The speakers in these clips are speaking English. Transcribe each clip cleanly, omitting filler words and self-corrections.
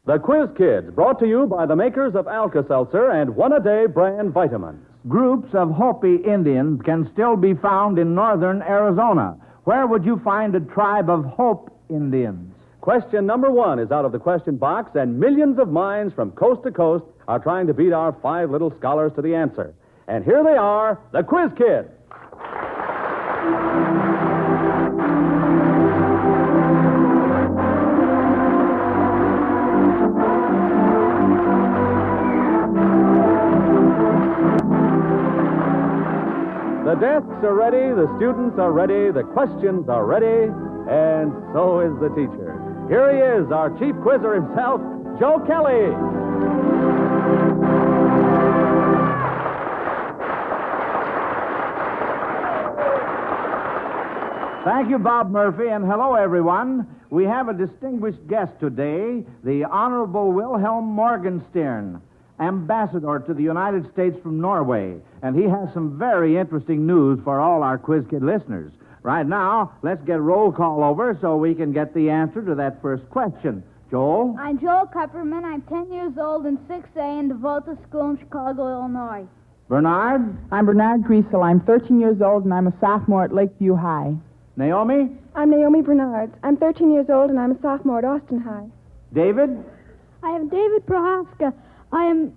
The Quiz Kids, brought to you by the makers of Alka-Seltzer and One-A-Day brand vitamins. Groups of Hopi Indians can still be found in northern Arizona. Where would you find a tribe of Hope Indians? Question number 1 is out of the question box, and millions of minds from coast to coast are trying to beat our 5 little scholars to the answer. And here they are, the Quiz Kids. The desks are ready, the students are ready, the questions are ready, and so is the teacher. Here he is, our chief quizzer himself, Joe Kelly. Thank you, Bob Murphy, and hello, everyone. We have a distinguished guest today, the Honorable Wilhelm Morgenstern, ambassador to the United States from Norway, and he has some very interesting news for all our Quiz Kid listeners. Right now, let's get roll call over so we can get the answer to that first question. Joel? I'm Joel Kupperman. I'm 10 years old in 6A and devote to school in Chicago, Illinois. Bernard? I'm Bernard Griesel. I'm 13 years old, and I'm a sophomore at Lakeview High. Naomi? I'm Naomi Bernard. I'm 13 years old, and I'm a sophomore at Austin High. David? I am David Prohaska. I am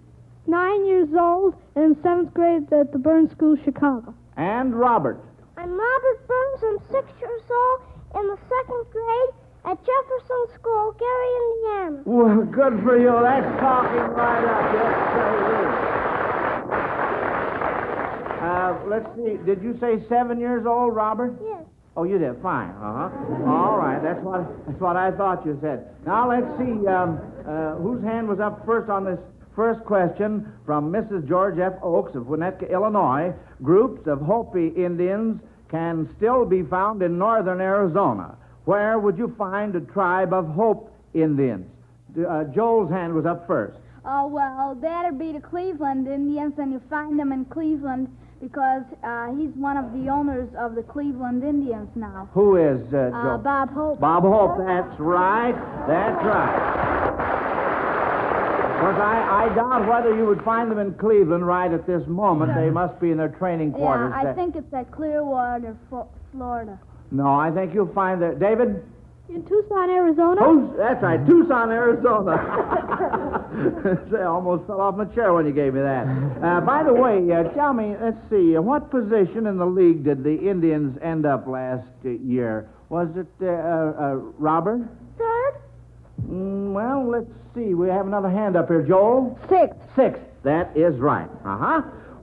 9 years old and in 7th grade at the Burns School, Chicago. And Robert? I'm Robert Burns. I'm 6 years old in the 2nd grade at Jefferson School, Gary, Indiana. Well, good for you. That's talking right up. Yes, let's see. Did you say 7 years old, Robert? Yes. Oh, you did? Fine. All right. That's what I thought you said. Now, let's see. Whose hand was up first on this first question from Mrs. George F. Oakes of Winnetka, Illinois? Groups of Hopi Indians can still be found in northern Arizona. Where would you find a tribe of Hope Indians? Joel's hand was up first. Oh, well, that'd be the Cleveland Indians, and you find them in Cleveland because he's one of the owners of the Cleveland Indians now. Who is, Joel? Bob Hope. Bob Hope, that's right. That's right. Of course, I doubt whether you would find them in Cleveland right at this moment. They must be in their training quarters. Yeah, I think it's at Clearwater, Florida. No, I think you'll find that. David? In Tucson, Arizona? That's right, Tucson, Arizona. I almost fell off my chair when you gave me that. By the way, tell me, let's see, what position in the league did the Indians end up last year? Was it Robert? Third. Well, let's see. We have another hand up here. Joel? Sixth. That is right.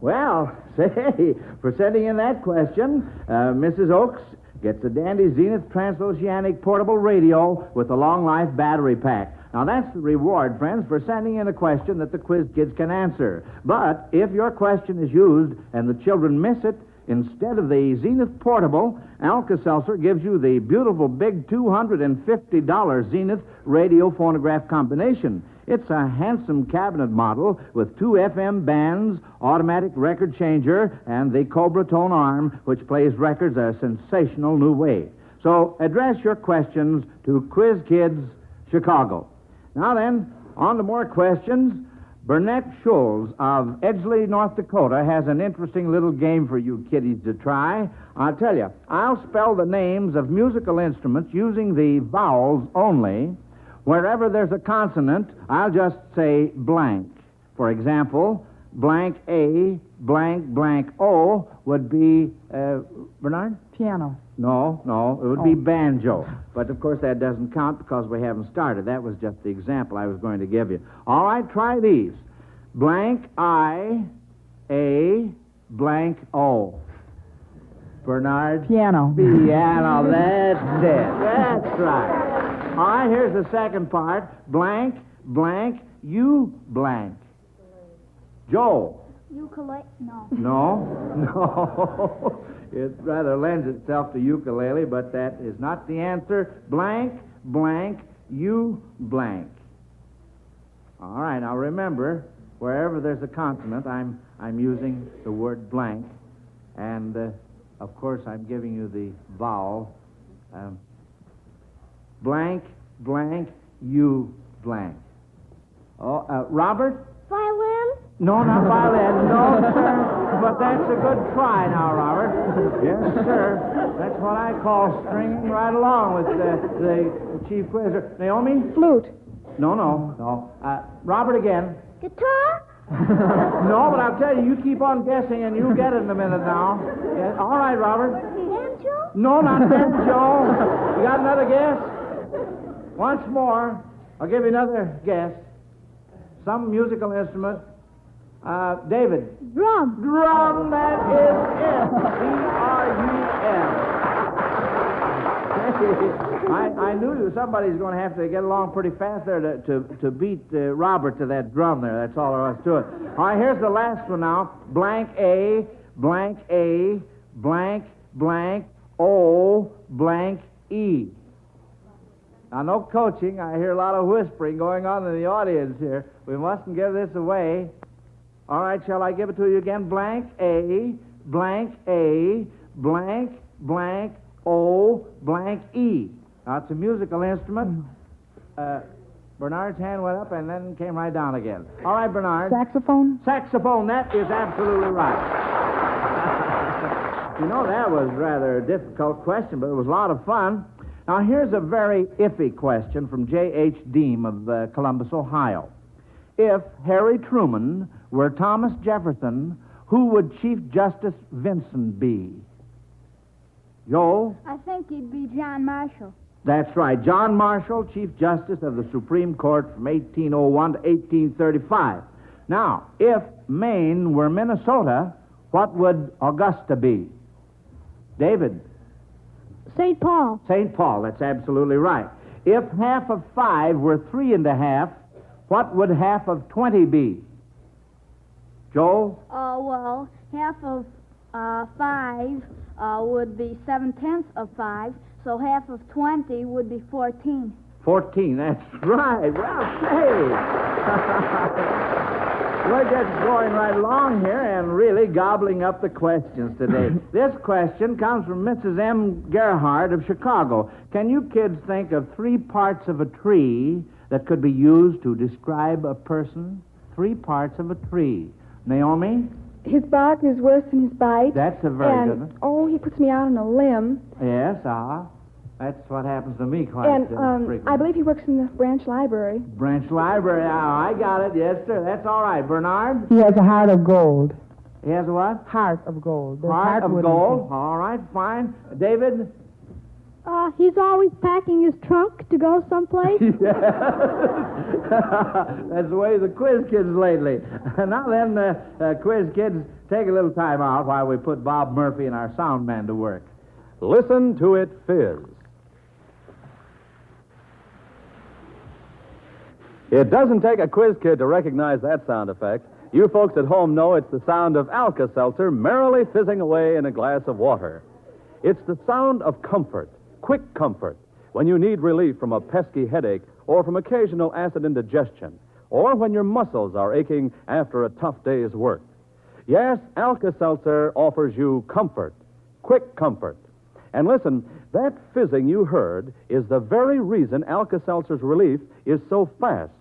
Well, say, for sending in that question, Mrs. Oakes gets a dandy Zenith transoceanic portable radio with a long life battery pack. Now, that's the reward, friends, for sending in a question that the Quiz Kids can answer. But if your question is used and the children miss it, instead of the Zenith portable, Alka-Seltzer gives you the beautiful big $250 Zenith radio phonograph combination. It's a handsome cabinet model with 2 FM bands, automatic record changer, and the Cobra tone arm, which plays records a sensational new way. So address your questions to Quiz Kids, Chicago. Now then, on to more questions. Burnett Schulz of Edgeley, North Dakota, has an interesting little game for you kiddies to try. I'll tell you, I'll spell the names of musical instruments using the vowels only. Wherever there's a consonant, I'll just say blank. For example, blank A, blank, blank O would be, Bernard? Piano. No, it would be banjo. But, of course, that doesn't count because we haven't started. That was just the example I was going to give you. All right, try these. Blank I, A, blank O. Bernard? Piano. Piano, that's it. That's right. All right, here's the second part. Blank, blank, you blank. Joe. Ukulele? No. No. It rather lends itself to ukulele, but that is not the answer. Blank, blank, you blank. All right, now remember, wherever there's a consonant, I'm using the word blank. And, of course, I'm giving you the vowel. Blank, blank, you blank. Oh, Robert? Violin? No, not violin. No, sir. But that's a good try now, Robert. Yes, sir. That's what I call stringing right along with the chief quizzer. Naomi? Flute. No. Robert again. Guitar? No, but I'll tell you, you keep on guessing and you'll get it in a minute now. Yeah, all right, Robert. Banjo? No, not banjo. You got another guess? Once more. I'll give you another guess. Some musical instrument. David. Drum. Drum, that is it. D-R-U-M. I knew somebody's going to have to get along pretty fast there to beat Robert to that drum there. That's all there was to it. All right, here's the last one now. Blank A, blank A, blank, blank, O, blank E. Now, no coaching. I hear a lot of whispering going on in the audience here. We mustn't give this away. All right, shall I give it to you again? Blank A, blank A, blank, blank, O, blank E. Now, it's a musical instrument. Bernard's hand went up and then came right down again. All right, Bernard. Saxophone? Saxophone, that is absolutely right. You know, that was rather a difficult question, but it was a lot of fun. Now, here's a very iffy question from J.H. Deem of Columbus, Ohio. If Harry Truman were Thomas Jefferson, who would Chief Justice Vinson be? Joel? I think he'd be John Marshall. That's right. John Marshall, Chief Justice of the Supreme Court from 1801 to 1835. Now, if Maine were Minnesota, what would Augusta be? David? St. Paul. St. Paul, that's absolutely right. If half of 5 were 3 1/2, what would half of 20 be? Joel? Well, half of 5 would be 7/10 of 5, so half of 20 would be 14. 14, that's right. Well, say. We're just going right along here and really gobbling up the questions today. This question comes from Mrs. M. Gerhardt of Chicago. Can you kids think of 3 parts of a tree that could be used to describe a person? 3 parts of a tree. Naomi? His bark is worse than his bite. That's a very good one. Oh, he puts me out on a limb. Yes, that's what happens to me quite frequently. I believe he works in the branch library. Branch library. I got it. Yes, sir. That's all right. Bernard? He has a heart of gold. He has a what? Heart of gold. There's Heart of heartwood gold. All right, fine. David? He's always packing his trunk to go someplace. That's the way the quiz kids lately. Now then, quiz kids, take a little time out while we put Bob Murphy and our sound man to work. Listen to it fizz. It doesn't take a quiz kid to recognize that sound effect. You folks at home know it's the sound of Alka-Seltzer merrily fizzing away in a glass of water. It's the sound of comfort, quick comfort, when you need relief from a pesky headache or from occasional acid indigestion, or when your muscles are aching after a tough day's work. Yes, Alka-Seltzer offers you comfort, quick comfort. And listen, that fizzing you heard is the very reason Alka-Seltzer's relief is so fast.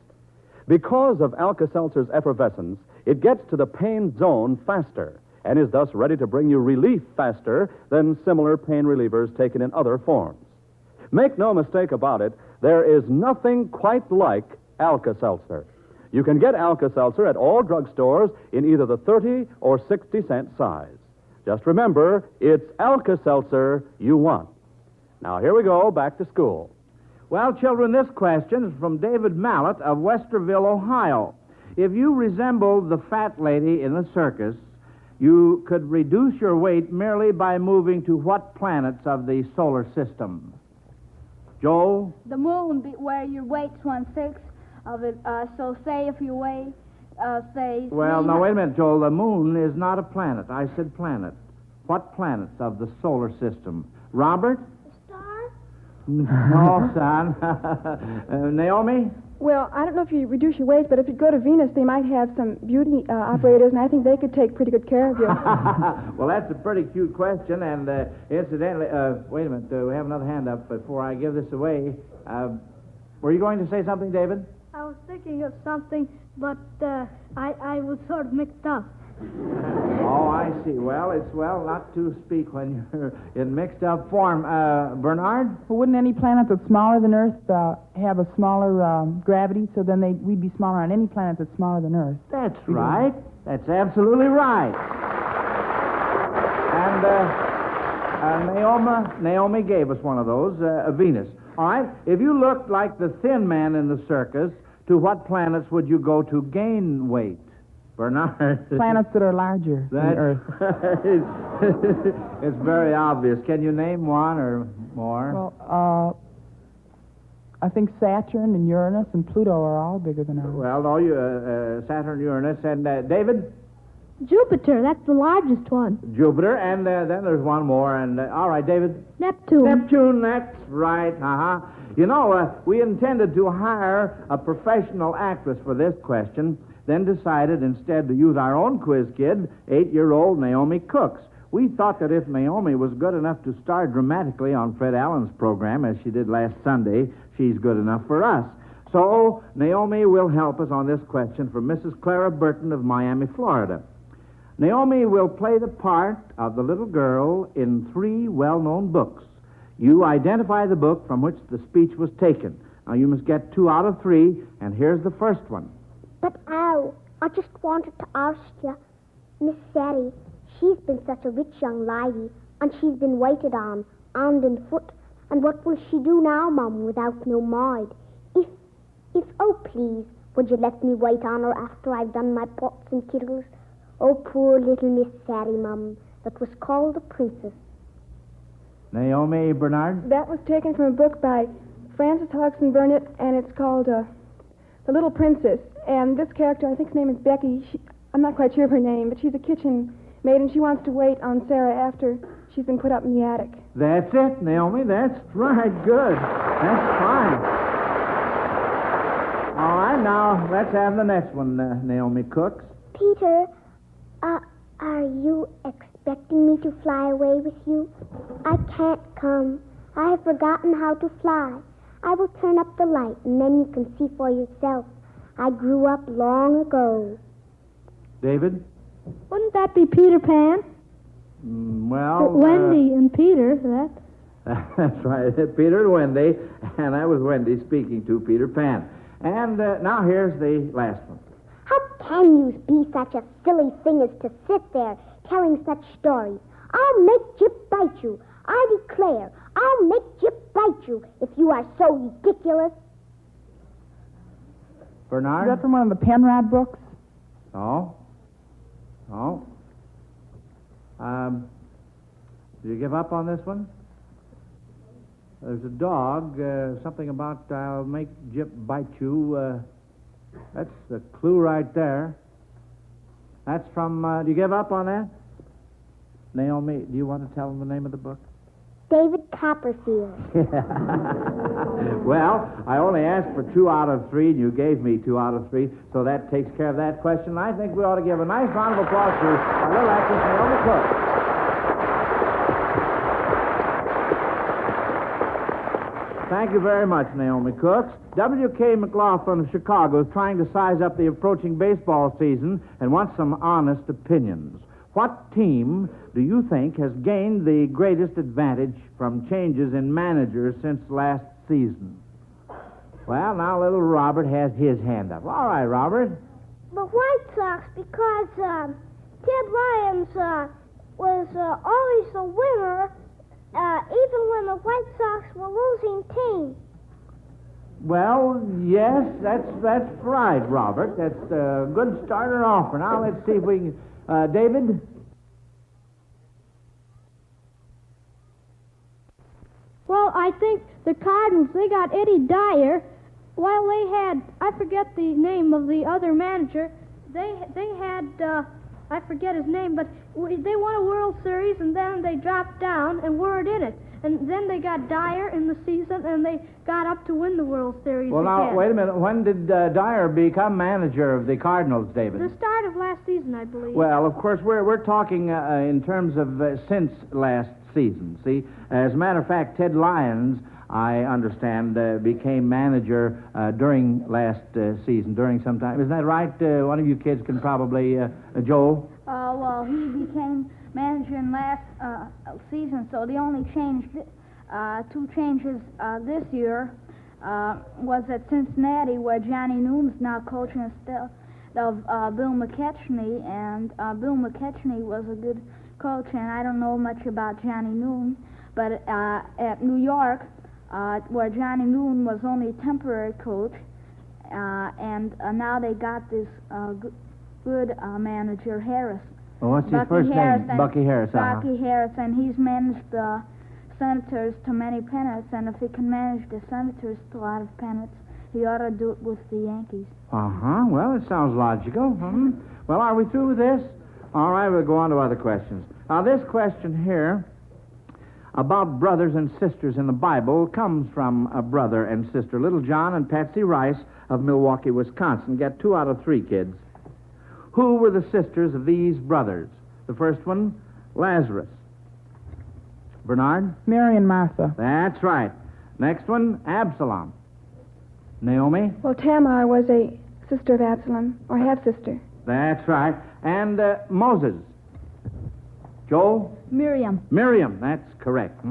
Because of Alka-Seltzer's effervescence, it gets to the pain zone faster and is thus ready to bring you relief faster than similar pain relievers taken in other forms. Make no mistake about it, there is nothing quite like Alka-Seltzer. You can get Alka-Seltzer at all drugstores in either the 30 or 60-cent size. Just remember, it's Alka-Seltzer you want. Now, here we go, back to school. Well, children, this question is from David Mallett of Westerville, Ohio. If you resembled the fat lady in the circus, you could reduce your weight merely by moving to what planets of the solar system? Joel? The moon, where your weight's 1/6 of it. So say if you weigh, say... Well, now, wait a minute, Joel. The moon is not a planet. I said planet. What planets of the solar system? Robert? Star? No, son. Naomi? Well, I don't know if you reduce your weight, but if you go to Venus, they might have some beauty operators, and I think they could take pretty good care of you. Well, that's a pretty cute question, and incidentally, wait a minute, we have another hand up before I give this away. Were you going to say something, David? I was thinking of something, but I was sort of mixed up. Oh, I see. Well, it's not to speak when you're in mixed up form. Bernard? Well, wouldn't any planet that's smaller than Earth have a smaller gravity? So then we'd be smaller on any planet that's smaller than Earth. That's right. That's absolutely right. And Naomi gave us one of those, Venus. All right. If you looked like the thin man in the circus, to what planets would you go to gain weight? Bernard. Planets that are larger than Earth. It's very obvious. Can you name one or more? Well, I think Saturn and Uranus and Pluto are all bigger than Earth. Well, no, Saturn, Uranus, and David? Jupiter, that's the largest one. Jupiter, and then there's one more, and all right, David? Neptune. Neptune, that's right, uh-huh. You know, we intended to hire a professional actress for this question, then decided instead to use our own quiz kid, 8-year-old Naomi Cooks. We thought that if Naomi was good enough to star dramatically on Fred Allen's program, as she did last Sunday, she's good enough for us. So, Naomi will help us on this question from Mrs. Clara Burton of Miami, Florida. Naomi will play the part of the little girl in 3 well-known books. You identify the book from which the speech was taken. Now, you must get 2 out of 3, and here's the first one. But, Al, I just wanted to ask you, Miss Sally, she's been such a rich young lady, and she's been waited on, hand and foot, and what will she do now, Mum, without no maid? Oh, please, would you let me wait on her after I've done my pots and kettles? Oh, poor little Miss Sally, Mum, that was called the Princess. Naomi, Bernard? That was taken from a book by Frances Hodgson Burnett, and it's called The Little Princess. And this character, I think her name is Becky. I'm not quite sure of her name, but she's a kitchen maid, and she wants to wait on Sarah after she's been put up in the attic. That's it, Naomi. That's right. Good. That's fine. All right, now let's have the next one, Naomi Cooks. Peter, are you expecting me to fly away with you? I can't come. I have forgotten how to fly. I will turn up the light, and then you can see for yourself. I grew up long ago. David? Wouldn't that be Peter Pan? Well... Wendy and Peter, that. That's right, Peter and Wendy, and that was Wendy speaking to Peter Pan. And now here's the last one. How can you be such a silly thing as to sit there telling such stories? I'll make Jip bite you. I declare, I'll make Jip bite you if you are so ridiculous. Bernard? Is that from one of the Penrod books? No. No. Do you give up on this one? There's a dog, something about I'll make Jip bite you. That's the clue right there. That's from, do you give up on that? Naomi, do you want to tell them the name of the book? David Copperfield. Well, I only asked for 2 out of 3, and you gave me 2 out of 3, so that takes care of that question. I think we ought to give a nice round of applause to our little actress, Naomi Cooks. Thank you very much, Naomi Cooks. W.K. McLaughlin of Chicago is trying to size up the approaching baseball season and wants some honest opinions. What team do you think has gained the greatest advantage from changes in managers since last season? Well, now little Robert has his hand up. All right, Robert. The White Sox, because Ted Lyons was always the winner, even when the White Sox were losing team. Well, yes, that's right, Robert. That's a good starter offer. Now let's see if we can... David? Well, I think the Cardinals, they got Eddie Dyer. While they had, I forget the name of the other manager, they had, I forget his name, but they won a World Series, and then they dropped down and weren't in it. And then they got Dyer in the season, and they got up to win the World Series Well, now, again. wait a minute. When did Dyer become manager of the Cardinals, David? The start of last season, I believe. Well, of course, we're talking in terms of since last season. See, as a matter of fact, Ted Lyons I understand, became manager during last season, during some time. Is that right? One of you kids can probably, Joel? Well, he became manager in last season, so the only change, two changes this year was at Cincinnati, where Johnny Noon's now coaching instead of Bill McKechnie, and Bill McKechnie was a good coach, and I don't know much about Johnny Noon, but at New York, where Johnny Noon was only a temporary coach, and now they got this good manager, Harris. Well, what's his first name? Bucky Harris. Bucky Harris, and he's managed the Senators to many pennants, and if he can manage the Senators to a lot of pennants, he ought to do it with the Yankees. Well, it sounds logical. Well, are we through with this? All right, we'll go on to other questions. Now, this question here about brothers and sisters in the Bible comes from a brother and sister, Little John and Patsy Rice of Milwaukee, Wisconsin. Get 2 out of 3, kids. Who were the sisters of these brothers? The first one, Lazarus. Bernard? Mary and Martha. That's right. Next one, Absalom. Naomi? Well, Tamar was a sister of Absalom, or half-sister. That's right. And Moses. Joel? Miriam. Miriam, that's correct.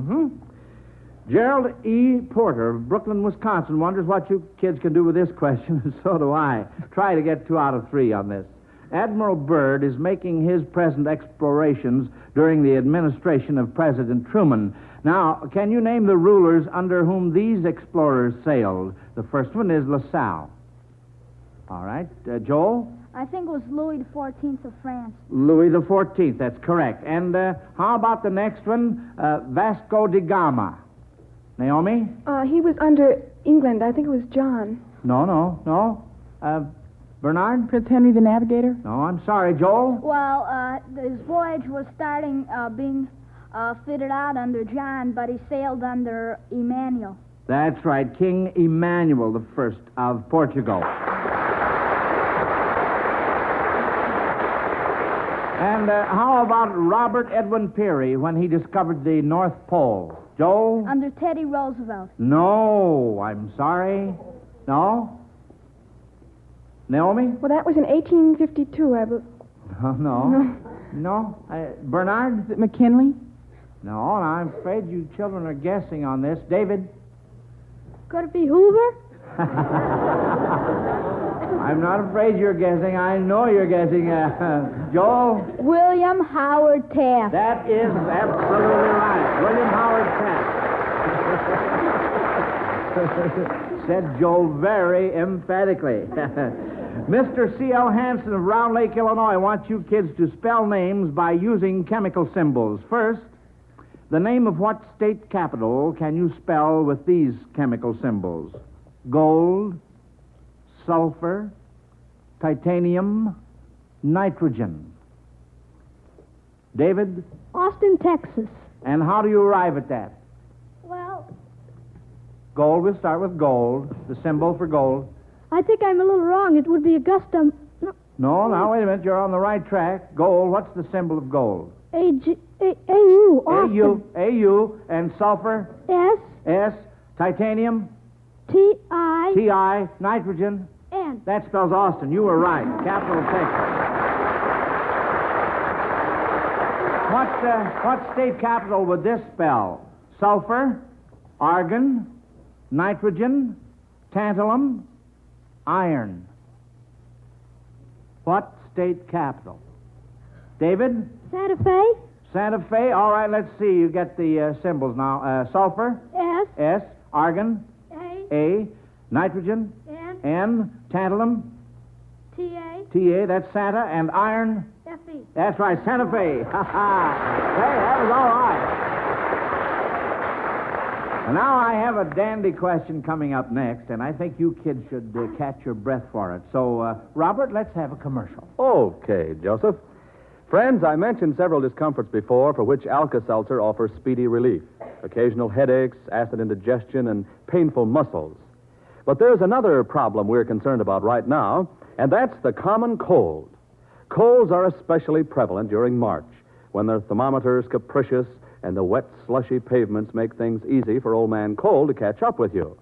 Gerald E. Porter of Brooklyn, Wisconsin wonders what you kids can do with this question, and so do I. Try to get 2 out of 3 on this. Admiral Byrd is making his present explorations during the administration of President Truman. Now, can you name the rulers under whom these explorers sailed? The first one is LaSalle. All right. Joel? I think it was Louis XIV of France. Louis XIV, that's correct. And how about the next one? Vasco da Gama. Naomi? He was under England. I think it was John. No. Bernard? Prince Henry the Navigator? No, I'm sorry. Joel? Well, his voyage was starting being fitted out under John, but he sailed under Emmanuel. That's right, King Emmanuel I of Portugal. And how about Robert Edwin Peary when he discovered the North Pole? Joel? Under Teddy Roosevelt. No, I'm sorry. No? Naomi? Well, that was in 1852, I believe. No. Bernard? Is it McKinley? No, and I'm afraid you children are guessing on this. David? Could it be Hoover? I'm not afraid you're guessing. I know you're guessing. Joel? William Howard Taft. That is absolutely right. William Howard Taft. Said Joel very emphatically. Mr. C.L. Hansen of Round Lake, Illinois, wants you kids to spell names by using chemical symbols. First, the name of what state capital can you spell with these chemical symbols? Gold, sulfur, titanium, nitrogen. David? Austin, Texas. And how do you arrive at that? Well, Gold, we'll start with gold, the symbol for gold. I think I'm a little wrong. It would be Augusta. No, now, wait a minute. You're on the right track. Gold, what's the symbol of gold? A-U, Austin. A-U, and sulfur? S. S, titanium? T-I. T-I, nitrogen? N. That spells Austin. You were right. Capital Texas. What state capital would this spell? Sulfur, argon, nitrogen, tantalum, iron. What state capital? David? Santa Fe. Santa Fe. All right, let's see. You get the symbols now. Sulfur? S. S. Argon? A. A. Nitrogen? N. N. Tantalum? T-A. T-A. That's Santa. And iron? F-E. That's right, Santa Fe. Ha ha. Hey, that was all right. And now I have a dandy question coming up next, and I think you kids should catch your breath for it. So, Robert, let's have a commercial. Okay, Joseph. Friends, I mentioned several discomforts before for which Alka-Seltzer offers speedy relief. Occasional headaches, acid indigestion, and painful muscles. But there's another problem we're concerned about right now, and that's the common cold. Colds are especially prevalent during March, when the thermometer is capricious and the wet, slushy pavements make things easy for Old Man Cold to catch up with you.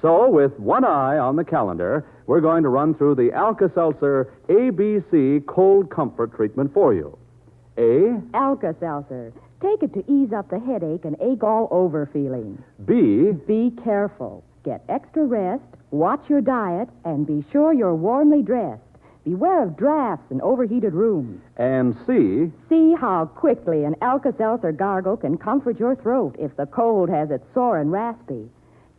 So, with one eye on the calendar, we're going to run through the Alka-Seltzer ABC Cold Comfort Treatment for you. A. Alka-Seltzer. Take it to ease up the headache and ache-all-over feeling. B. Be careful. Get extra rest, watch your diet, and be sure you're warmly dressed. Beware of drafts and overheated rooms. And C. See how quickly an Alka-Seltzer gargle can comfort your throat if the cold has it sore and raspy.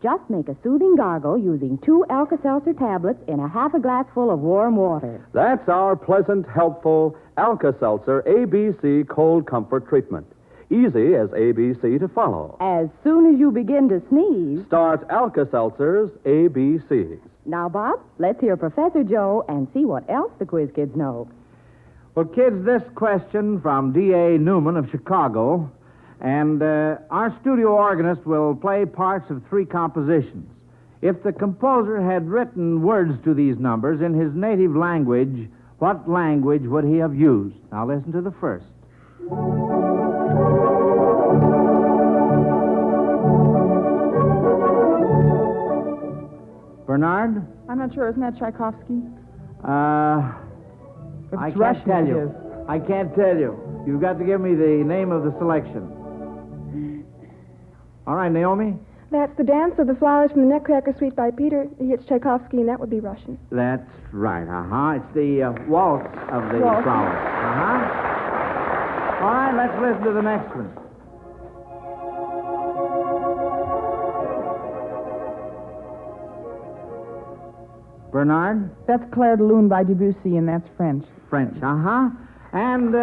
Just make a soothing gargle using 2 Alka-Seltzer tablets in a half a glass full of warm water. That's our pleasant, helpful Alka-Seltzer ABC Cold Comfort Treatment. Easy as ABC to follow. As soon as you begin to sneeze, start Alka-Seltzer's ABCs. Now, Bob, let's hear Professor Joe and see what else the Quiz Kids know. Well, kids, this question from D.A. Newman of Chicago, and our studio organist will play parts of 3 compositions. If the composer had written words to these numbers in his native language, what language would he have used? Now listen to the first. Bernard? I'm not sure. Isn't that Tchaikovsky? I can't tell you. I can't tell you. You've got to give me the name of the selection. All right, Naomi? That's the Dance of the Flowers from the Nutcracker Suite by Peter. It's Tchaikovsky, and that would be Russian. That's right. It's the Waltz of the Flowers. All right, let's listen to the next one. Bernard? That's Claire de Lune by Debussy, and that's French. French, And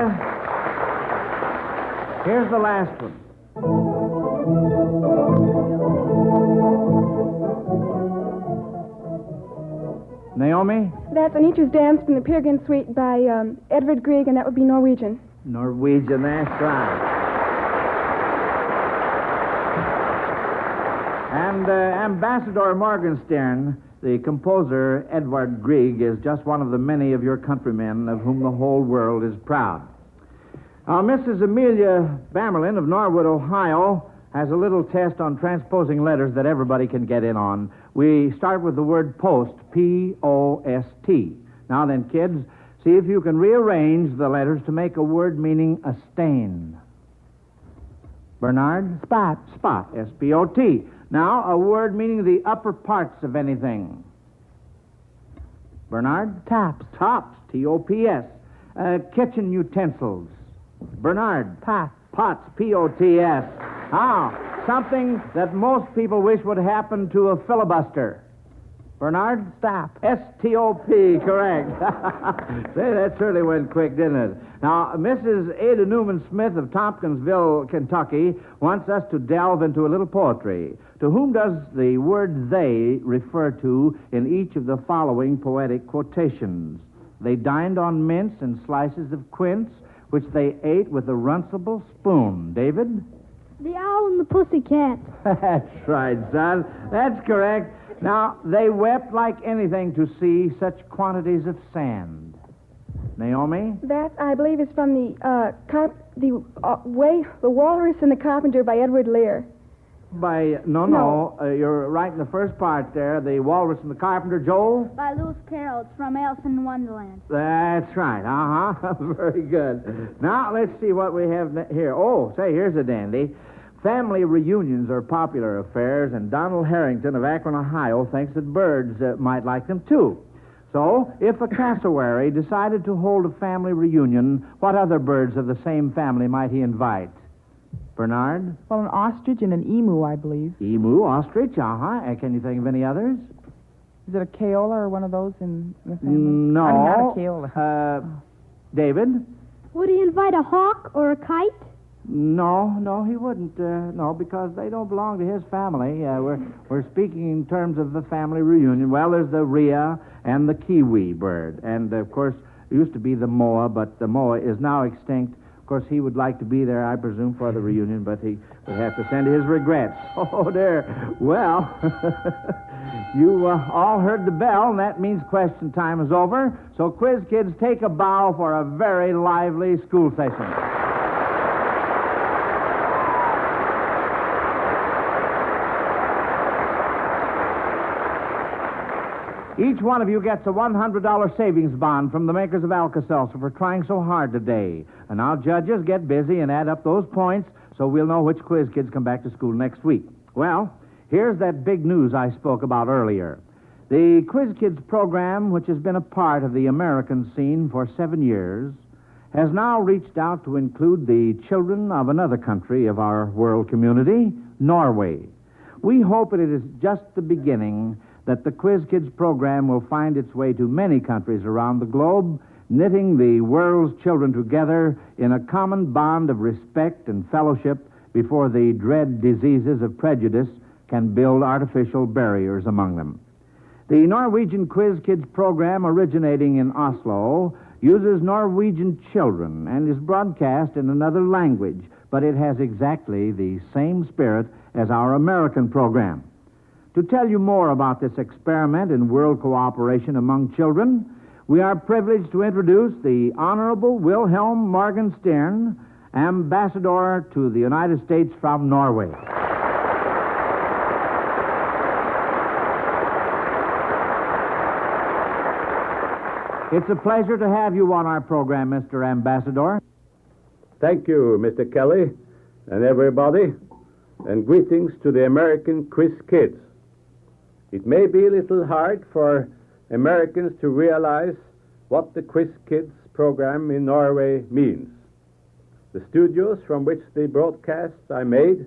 here's the last one. Naomi? That's Anita's Dance from the Peer Gynt Suite by Edvard Grieg, and that would be Norwegian. Norwegian, that's right. And Ambassador Morgenstern, the composer Edvard Grieg, is just one of the many of your countrymen of whom the whole world is proud. Mrs. Amelia Bamerlin of Norwood, Ohio, has a little test on transposing letters that everybody can get in on. We start with the word post, P-O-S-T. Now then, kids, see if you can rearrange the letters to make a word meaning a stain. Bernard? Spot. Spot, S-P-O-T. Now, a word meaning the upper parts of anything. Bernard? Tops. Tops, T-O-P-S. Kitchen utensils. Bernard? Pots. Pots, P-O-T-S. Something that most people wish would happen to a filibuster. Bernard? Stop. S-T-O-P, correct. Say, that certainly went quick, didn't it? Now, Mrs. Ada Newman Smith of Tompkinsville, Kentucky, wants us to delve into a little poetry. To whom does the word they refer to in each of the following poetic quotations? They dined on mince and slices of quince, which they ate with a runcible spoon. David? The Owl and the Pussycat. That's right, son. That's correct. Now, they wept like anything to see such quantities of sand. Naomi? That, I believe, is from the Walrus and the Carpenter by Edward Lear. No. You're right in the first part there. The Walrus and the Carpenter. Joel? By Lewis Carroll. It's from Alice in Wonderland. That's right. Very good. Now, let's see what we have here. Oh, say, here's a dandy. Family reunions are popular affairs, and Donald Harrington of Akron, Ohio, thinks that birds might like them, too. So, if a cassowary decided to hold a family reunion, what other birds of the same family might he invite? Bernard? Well, an ostrich and an emu, I believe. Emu, ostrich, And can you think of any others? Is it a Keola or one of those in the family? No. I mean, not a Keola. David? Would he invite a hawk or a kite? No, he wouldn't. No, because they don't belong to his family. We're speaking in terms of the family reunion. Well, there's the rhea and the kiwi bird. And, of course, it used to be the moa, but the moa is now extinct. Of course, he would like to be there, I presume, for the reunion, but he would have to send his regrets. Oh, dear. Well, you all heard the bell, and that means question time is over. So, Quiz Kids, take a bow for a very lively school session. Each one of you gets a $100 savings bond from the makers of Alka-Seltzer for trying so hard today. And now, judges, get busy and add up those points so we'll know which quiz kids come back to school next week. Well, here's that big news I spoke about earlier. The Quiz Kids program, which has been a part of the American scene for 7 years, has now reached out to include the children of another country of our world community, Norway. We hope it is just the beginning that the Quiz Kids program will find its way to many countries around the globe, knitting the world's children together in a common bond of respect and fellowship before the dread diseases of prejudice can build artificial barriers among them. The Norwegian Quiz Kids program, originating in Oslo, uses Norwegian children and is broadcast in another language, but it has exactly the same spirit as our American program. To tell you more about this experiment in world cooperation among children, we are privileged to introduce the Honorable Wilhelm Morgenstern, Ambassador to the United States from Norway. It's a pleasure to have you on our program, Mr. Ambassador. Thank you, Mr. Kelly, and everybody, and greetings to the American Quiz Kids. It may be a little hard for Americans to realize what the Quiz Kids program in Norway means. The studios from which the broadcasts are made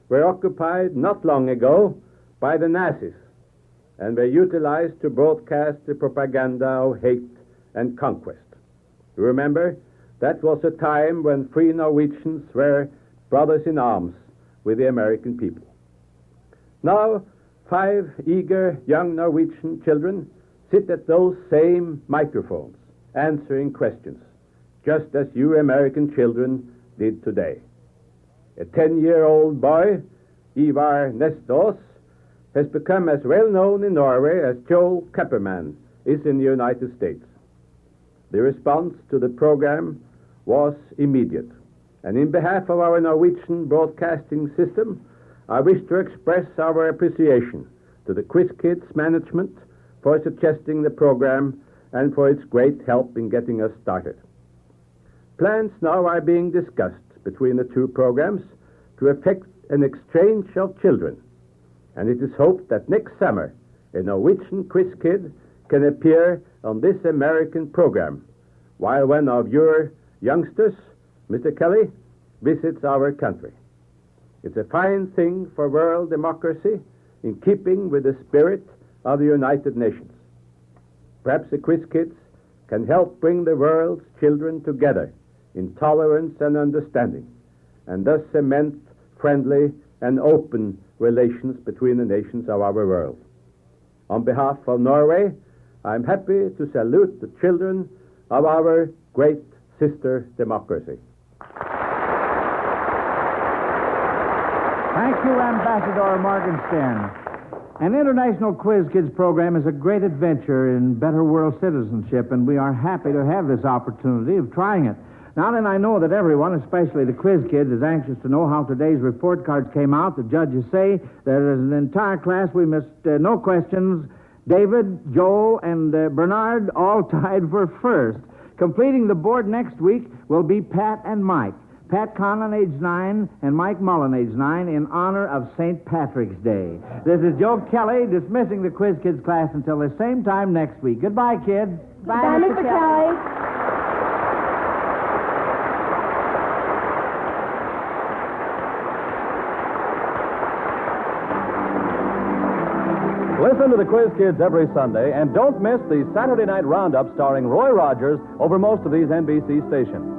were occupied not long ago by the Nazis and were utilized to broadcast the propaganda of hate and conquest. You remember, that was a time when free Norwegians were brothers in arms with the American people. Now, 5 eager young Norwegian children sit at those same microphones, answering questions, just as you American children did today. A 10-year-old boy, Ivar Nestås, has become as well known in Norway as Joel Kupperman is in the United States. The response to the program was immediate, and in behalf of our Norwegian broadcasting system, I wish to express our appreciation to the Quiz Kids management for suggesting the program and for its great help in getting us started. Plans now are being discussed between the two programs to effect an exchange of children, and it is hoped that next summer a Norwegian Quiz Kid can appear on this American program, while one of your youngsters, Mr. Kelly, visits our country. It's a fine thing for world democracy in keeping with the spirit of the United Nations. Perhaps the Quiz Kids can help bring the world's children together in tolerance and understanding, and thus cement friendly and open relations between the nations of our world. On behalf of Norway, I'm happy to salute the children of our great sister democracy. Thank you, Ambassador Morgenstern. An International Quiz Kids program is a great adventure in better world citizenship, and we are happy to have this opportunity of trying it. Now then, I know that everyone, especially the Quiz Kids, is anxious to know how today's report cards came out. The judges say that as an entire class, we missed no questions. David, Joel, and Bernard all tied for first. Completing the board next week will be Pat and Mike. Pat Conlon, age 9, and Mike Mullen, age 9, in honor of St. Patrick's Day. This is Joe Kelly dismissing the Quiz Kids class until the same time next week. Goodbye, kids. Bye, Mr. Kelly. Listen to the Quiz Kids every Sunday, and don't miss the Saturday Night Roundup starring Roy Rogers over most of these NBC stations.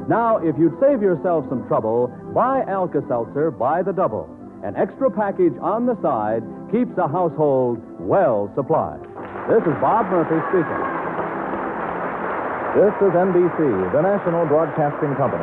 Now, if you'd save yourself some trouble, buy Alka-Seltzer by the double. An extra package on the side keeps a household well supplied. This is Bob Murphy speaking. This is NBC, the national broadcasting company.